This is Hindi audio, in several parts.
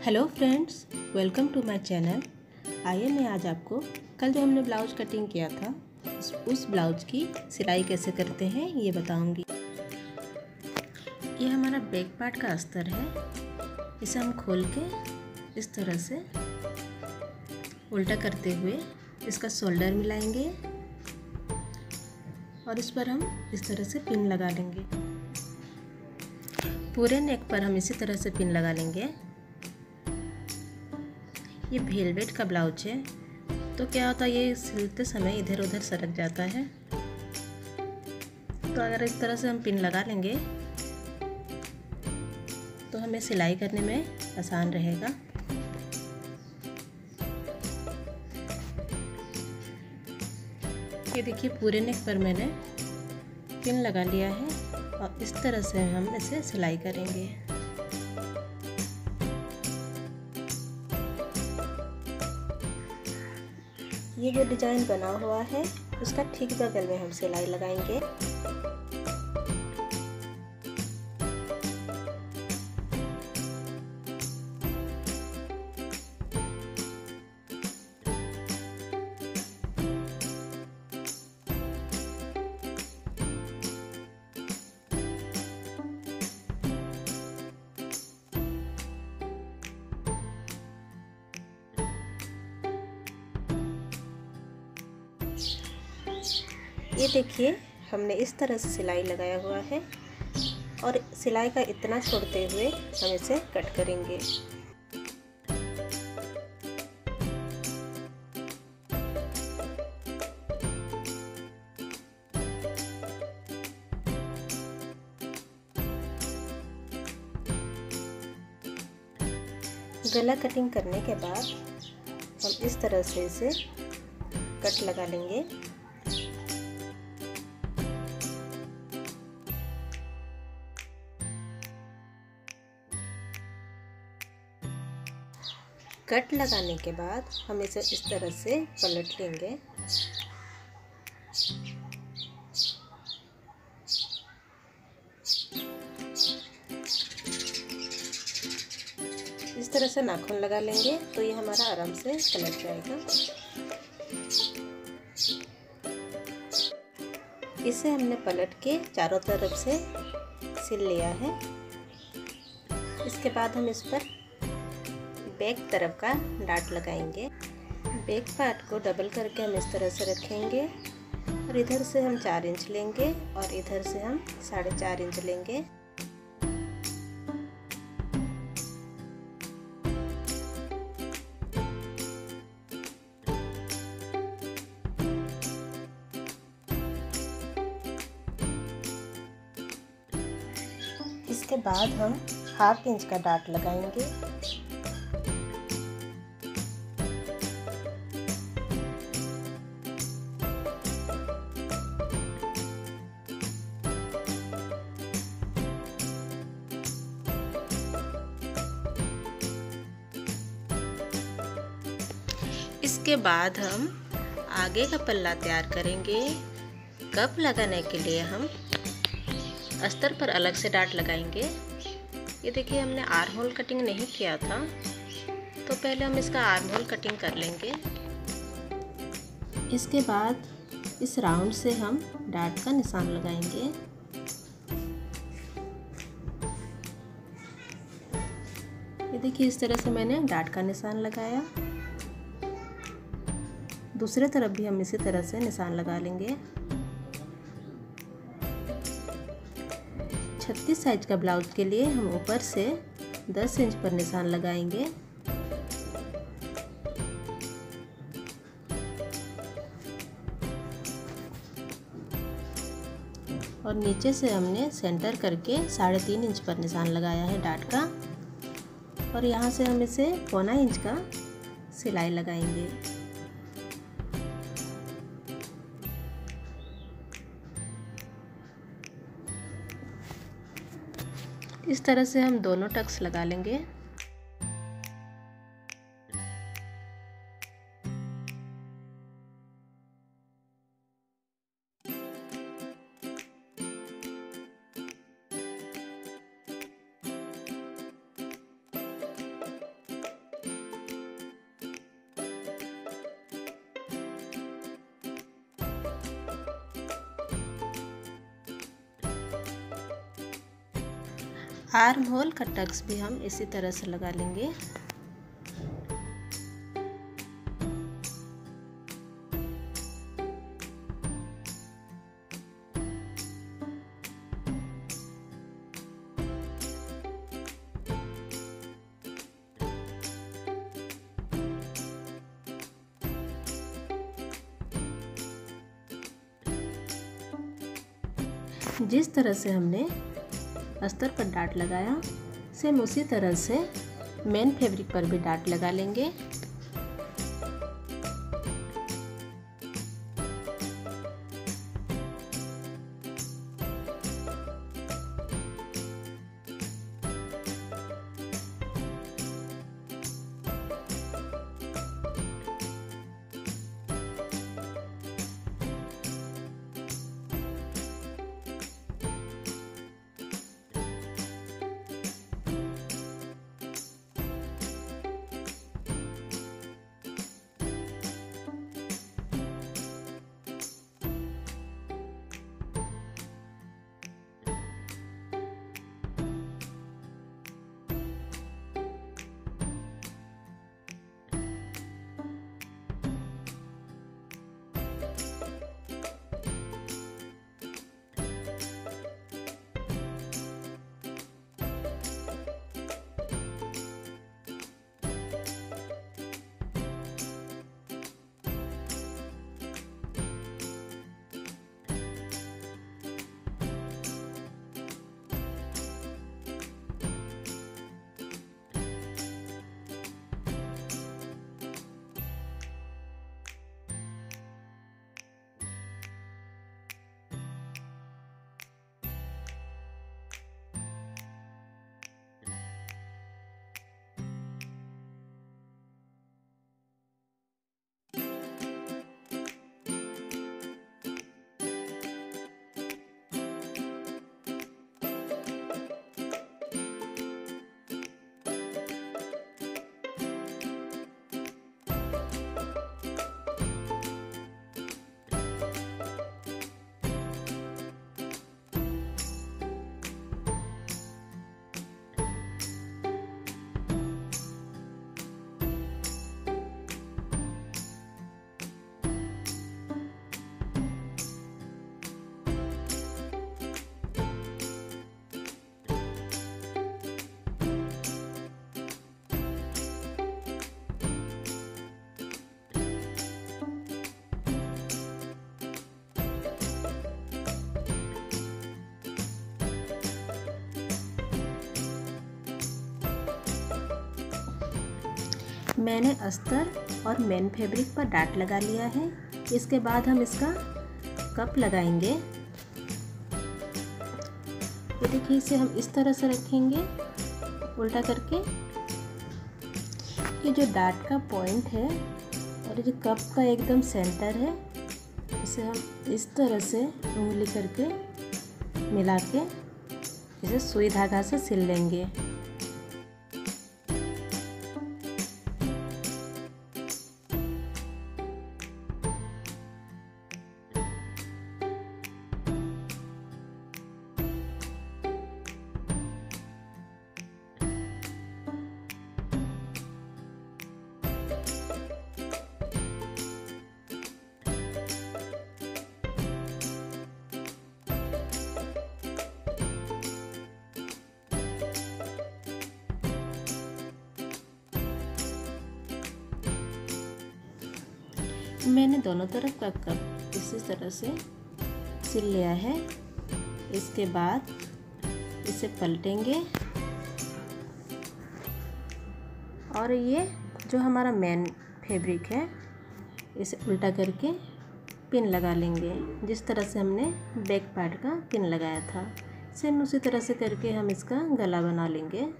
Hello friends, welcome to my channel. आइए मैं आज आपको कल जो हमने ब्लाउज कटिंग किया था उस ब्लाउज की सिलाई कैसे करते हैं ये बताऊंगी। ये हमारा बैक पार्ट का अस्तर है। इसे हम खोल के इस तरह से उल्टा करते हुए इसका शोल्डर मिलाएंगे और इस पर हम इस तरह से पिन लगा लेंगे। पूरे नेक पर हम इसी तरह से पिन लगा लेंगे। ये वेलवेट का ब्लाउज है तो क्या होता है, ये सिलते समय इधर उधर सरक जाता है। तो अगर इस तरह से हम पिन लगा लेंगे तो हमें सिलाई करने में आसान रहेगा। ये देखिए, पूरे नेक पर मैंने पिन लगा लिया है और इस तरह से हम इसे सिलाई करेंगे। ये जो डिजाइन बना हुआ है उसका ठीक बगल में हम सिलाई लगाएंगे। ये देखिए, हमने इस तरह से सिलाई लगाया हुआ है और सिलाई का इतना छोड़ते हुए हम इसे कट करेंगे। गला कटिंग करने के बाद हम इस तरह से इसे कट लगा लेंगे। कट लगाने के बाद हम इसे इस तरह से पलट लेंगे। इस तरह से नाखून लगा लेंगे तो ये हमारा आराम से पलट जाएगा। इसे हमने पलट के चारों तरफ से सिल लिया है। इसके बाद हम इस पर बैक तरफ का डाट लगाएंगे। बैक पार्ट को डबल करके हम इस तरह से रखेंगे और इधर से हम 4 इंच लेंगे और इधर से हम 4.5 इंच लेंगे। इसके बाद हम 1/2 इंच का डाट लगाएंगे। इसके बाद हम आगे का पल्ला तैयार करेंगे। कप लगाने के लिए हम अस्तर पर अलग से डाट लगाएंगे। ये देखिए, हमने आर्म होल कटिंग नहीं किया था तो पहले हम इसका आर्म होल कटिंग कर लेंगे। इसके बाद इस राउंड से हम डाट का निशान लगाएंगे। ये देखिए, इस तरह से मैंने डाट का निशान लगाया। दूसरे तरफ भी हम इसी तरह से निशान लगा लेंगे। 36 साइज का ब्लाउज के लिए हम ऊपर से 10 इंच पर निशान लगाएंगे। और नीचे से हमने सेंटर करके 3.5 इंच पर निशान लगाया है डाट का। और यहाँ से हम इसे 1.25 इंच का सिलाई लगाएंगे। इस तरह से हम दोनों टक्स लगा लेंगे। आर्म होल का टक्स भी हम इसी तरह से लगा लेंगे। जिस तरह से हमने अस्तर पर डाट लगाया, सेम उसी तरह से मेन फैब्रिक पर भी डाट लगा लेंगे। मैंने अस्तर और मेन फैब्रिक पर डाट लगा लिया है। इसके बाद हम इसका कप लगाएंगे। ये देखिए, इसे हम इस तरह से रखेंगे उल्टा करके। ये जो डाट का पॉइंट है और ये जो कप का एकदम सेंटर है, इसे हम इस तरह से उंगली करके मिला के इसे सुई धागा से सिल लेंगे। मैंने दोनों तरफ का कप इसी तरह से सिल लिया है। इसके बाद इसे पलटेंगे और ये जो हमारा मेन फैब्रिक है इसे उल्टा करके पिन लगा लेंगे, जिस तरह से हमने बैक पार्ट का पिन लगाया था। सेम उसी तरह से करके हम इसका गला बना लेंगे।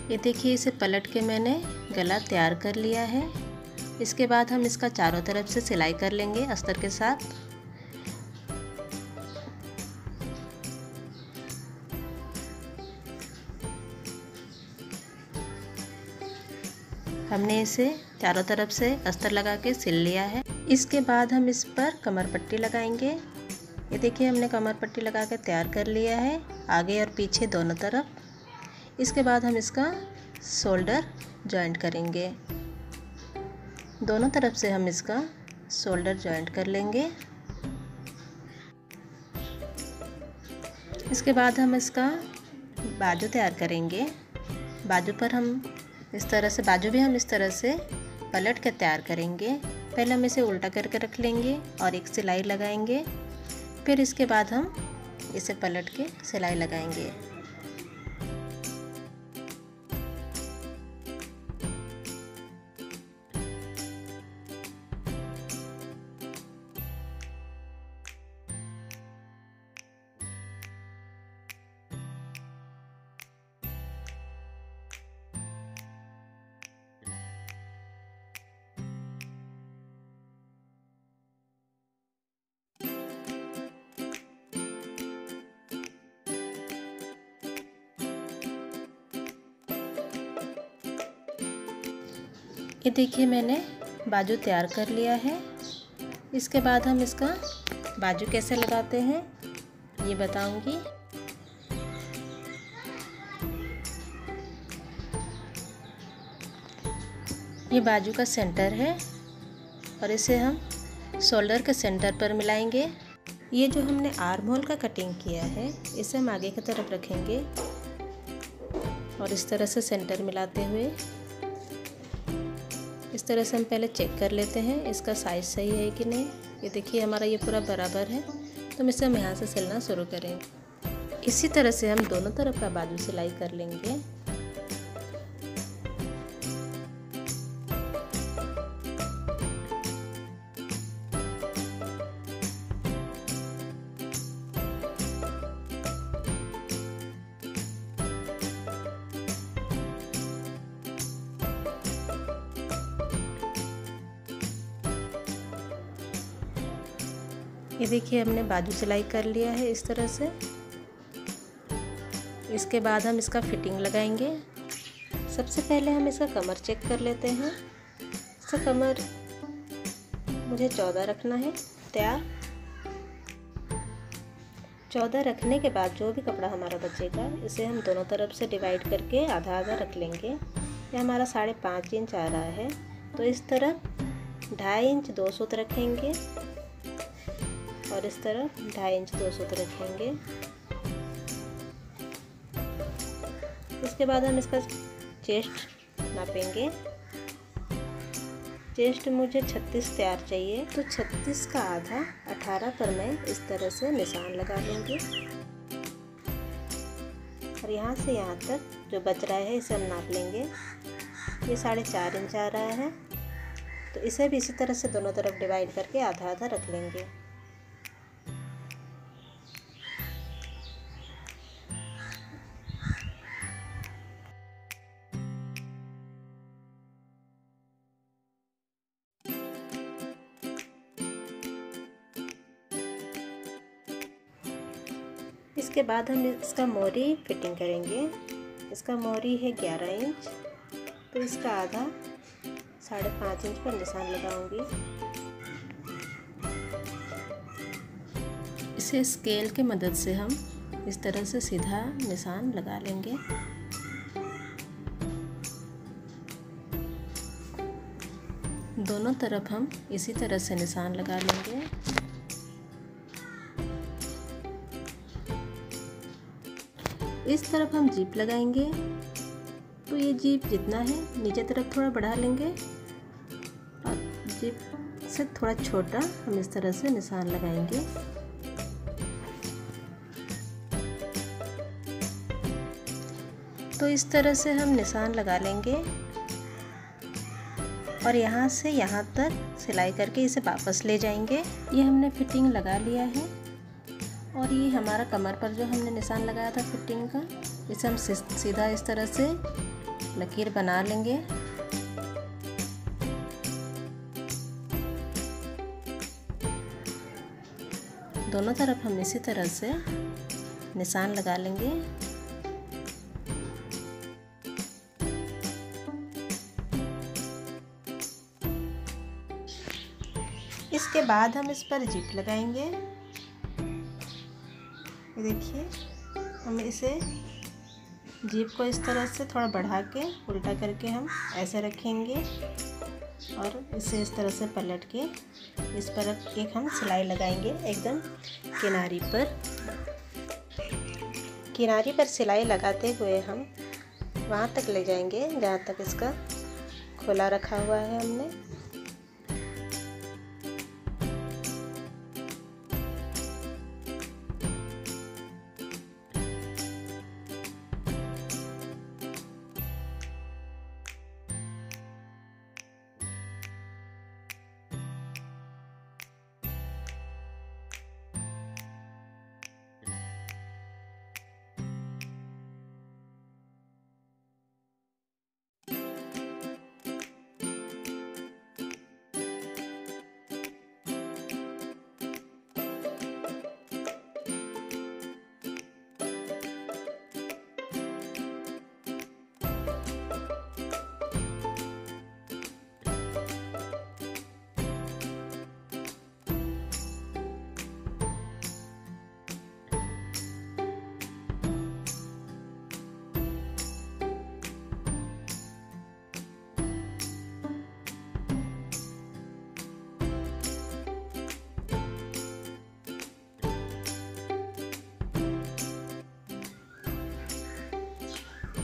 ये देखिए, इसे पलट के मैंने गला तैयार कर लिया है। इसके बाद हम इसका चारों तरफ से सिलाई कर लेंगे अस्तर के साथ। हमने इसे चारों तरफ से अस्तर लगा के सिल लिया है। इसके बाद हम इस पर कमर पट्टी लगाएंगे। ये देखिए, हमने कमर पट्टी लगा के तैयार कर लिया है, आगे और पीछे दोनों तरफ। इसके बाद हम इसका शोल्डर जॉइंट करेंगे। दोनों तरफ से हम इसका शोल्डर जॉइंट कर लेंगे। इसके बाद हम इसका बाजू तैयार करेंगे। बाजू पर हम इस तरह से, बाजू भी हम इस तरह से पलट कर तैयार करेंगे। पहले हम इसे उल्टा करके रख लेंगे और एक सिलाई लगाएंगे। फिर इसके बाद हम इसे पलट के सिलाई लगाएंगे। ये देखिए, मैंने बाजू तैयार कर लिया है। इसके बाद हम इसका बाजू कैसे लगाते हैं ये बताऊंगी। ये बाजू का सेंटर है और इसे हम शोल्डर के सेंटर पर मिलाएंगे। ये जो हमने आर्म होल का कटिंग किया है, इसे हम आगे की तरफ रखेंगे और इस तरह से सेंटर मिलाते हुए इस तरह से हम पहले चेक कर लेते हैं इसका साइज़ सही है कि नहीं। ये देखिए, हमारा ये पूरा बराबर है, तो इसे हम यहाँ से सिलना शुरू करेंगे। इसी तरह से हम दोनों तरफ का बाजू सिलाई कर लेंगे। ये देखिए, हमने बाजू सिलाई कर लिया है इस तरह से। इसके बाद हम इसका फिटिंग लगाएंगे। सबसे पहले हम इसका कमर चेक कर लेते हैं। इसका कमर मुझे 14 रखना है तैयार। 14 रखने के बाद जो भी कपड़ा हमारा बचेगा, इसे हम दोनों तरफ से डिवाइड करके आधा आधा रख लेंगे। ये हमारा 5.5 इंच आ रहा है, तो इस तरफ 2.5 इंच 2 सूत रखेंगे और इस तरफ 2.5 इंच 2 सूत रखेंगे। इसके बाद हम इसका चेस्ट नापेंगे। चेस्ट मुझे 36 तैयार चाहिए, तो 36 का आधा 18 पर मैं इस तरह से निशान लगा लूँगी और यहाँ से यहाँ तक जो बच रहा है इसे हम नाप लेंगे। ये 4.5 इंच आ रहा है, तो इसे भी इसी तरह से दोनों तरफ डिवाइड करके आधा आधा रख लेंगे। इसके बाद हम इसका मोरी फिटिंग करेंगे। इसका मोरी है 11 इंच, तो इसका आधा 5.5 इंच पर निशान लगाऊंगी। इसे स्केल की मदद से हम इस तरह से सीधा निशान लगा लेंगे। दोनों तरफ हम इसी तरह से निशान लगा लेंगे। इस तरफ हम जीप लगाएंगे, तो ये जीप जितना है नीचे तरफ थोड़ा बढ़ा लेंगे और जीप से थोड़ा छोटा हम इस तरह से निशान लगाएंगे। तो इस तरह से हम निशान लगा लेंगे और यहाँ से यहाँ तक सिलाई करके इसे वापस ले जाएंगे। ये हमने फिटिंग लगा लिया है और ये हमारा कमर पर जो हमने निशान लगाया था फिटिंग का, इसे हम सीधा इस तरह से लकीर बना लेंगे। दोनों तरफ हम इसी तरह से निशान लगा लेंगे। इसके बाद हम इस पर जिप लगाएंगे। ये देखिए, हम इसे जिप को इस तरह से थोड़ा बढ़ा के उल्टा करके हम ऐसे रखेंगे और इसे इस तरह से पलट के इस पर एक हम सिलाई लगाएंगे एकदम किनारी पर। किनारी पर सिलाई लगाते हुए हम वहाँ तक ले जाएंगे जहाँ तक इसका खोला रखा हुआ है हमने।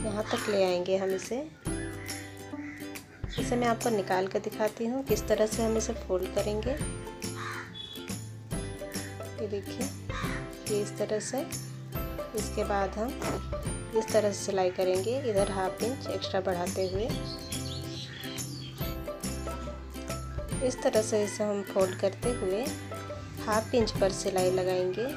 यहाँ तक ले आएंगे हम इसे मैं आपको निकाल कर दिखाती हूँ किस तरह से हम इसे फोल्ड करेंगे। ये देखिए, ये इस तरह से। इसके बाद हम इस तरह से सिलाई करेंगे, इधर ½ इंच एक्स्ट्रा बढ़ाते हुए। इस तरह से इसे हम फोल्ड करते हुए ½ इंच पर सिलाई लगाएंगे।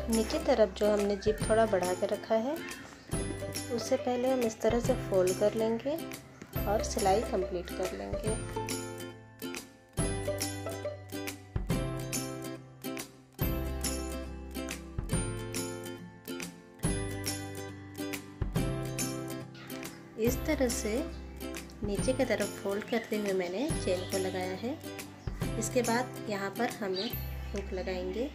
नीचे तरफ जो हमने जिप थोड़ा बढ़ा के रखा है उससे पहले हम इस तरह से फोल्ड कर लेंगे और सिलाई कंप्लीट कर लेंगे। इस तरह से नीचे की तरफ फोल्ड करते हुए मैंने चेन को लगाया है। इसके बाद यहाँ पर हम एक हुक लगाएंगे।